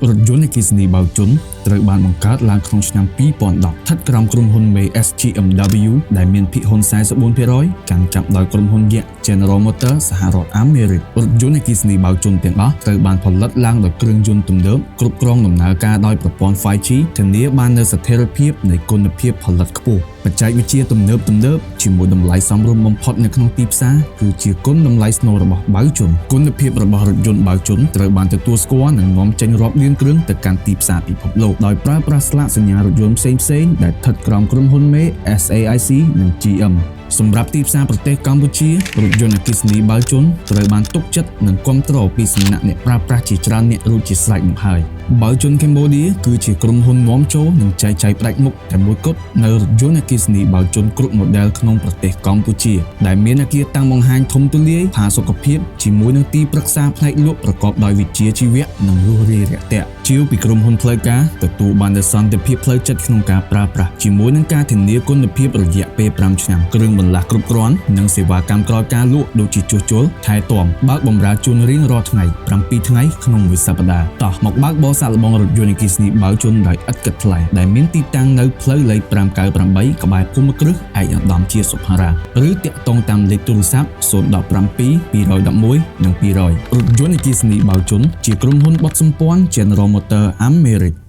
រថយន្តអគ្គិសនីបើកជន់ត្រូវបានបង្កើតឡើងក្នុងឆ្នាំ2010ស្ថិតក្រោមក្រុមហ៊ុនមេ SGMW ដែលមានភាគហ៊ុន 44% កាន់កាប់ដោយក្រុមហ៊ុនយក្ស General Motors សហរដ្ឋអាមេរិករថយន្តអគ្គិសនីបើកជន់ទាំងអស់ត្រូវបានផលិតឡើងដោយគ្រឿងយន្តទំនើបគ្រប់គ្រងដំណើរការដោយប្រព័ន្ធ 5G ធានាបាននូវស្ថិរភាពនៃគុណភាពផលិតខ្ពស់បច្ចេកវិទ្យាទំនើបជាមួយតម្លៃសមរម្យបំផុតនៅក្នុងទីផ្សារគឺជាគុណតម្លៃស្នូលរបស់បើកជន់គុណភាពរបស់រថយន្តបើកជន់ត្រូវបានទទួលស្គាល់និងនាំចេញរាប់លានគ្រឿងទៅកាន់ទីផ្សារពិភពលោកដោយប្រើប្រាស់ស្លាកសញ្ញារថយន្តផ្សេងៗដែលស្ថិតក្រោមក្រុមហ៊ុនមេ SAIC និង GM សម្រាប់ទីផ្សារប្រទេសកម្ពុជារថយន្តអគ្គិសនីបើកជន់ត្រូវបានទុកចិត្តនិងគាំទ្រពីសំណាក់អ្នកប្រើប្រាស់ជាច្រើនអ្នករួចជាស្រេចមកហើយបើកជន់កម្ពុជាគឺជាក្រុមហ៊ុននាំចូលនិងចែកចាយផ្ដាច់មុខតែមួយគត់នៅរថយន្តអគ្គិសនីបើកជន់គ្រប់ model ក្នុងប្រទេសកម្ពុជាដែលមានអគារតាំងបង្ហាញធំទូលាយផាសុកភាពជាមួយនឹងទីប្រឹក្សាផ្នែកលក់ប្រកបដោយវិជ្ជាជីវៈនិងរួសរាយរាក់ទាក់ជាវពីក្រុមហ៊ុនផ្លូវការទទួលបាននូវសន្តិភាពផ្លូវចិត្តក្នុងការប្រើប្រាស់ជាមួយនឹងការធានាគុណភាពរយៈពេល5ឆ្នាំគ្រឿងបន្លាស់គ្រប់គ្រាន់និងសេវាកម្មក្រោយការលក់ដូចជាជួសជុលថែទាំបើកបម្រើជូនរៀងរាល់ថ្ងៃ7ថ្ងៃក្នុងមួយសប្តាហ៍តោះមកបើកបរសាកល្បងរថយន្តអគ្គិសនីបើកជន់ដោយឥតគិតថ្លៃដែលមានទីតាំងនៅផ្លូវលេខ598ក្បែរភូមិគ្រឹះឯកឧត្តមជាសុផារ៉ាឬតាក់ទងតាមលេខទូរស័ព្ទ017 211 និង200រថយន្តអគ្គិសនីបើកជន់ជាក្រុមហ៊ុនបត់សម្ព័ន្ធ General Motors អាមេរិក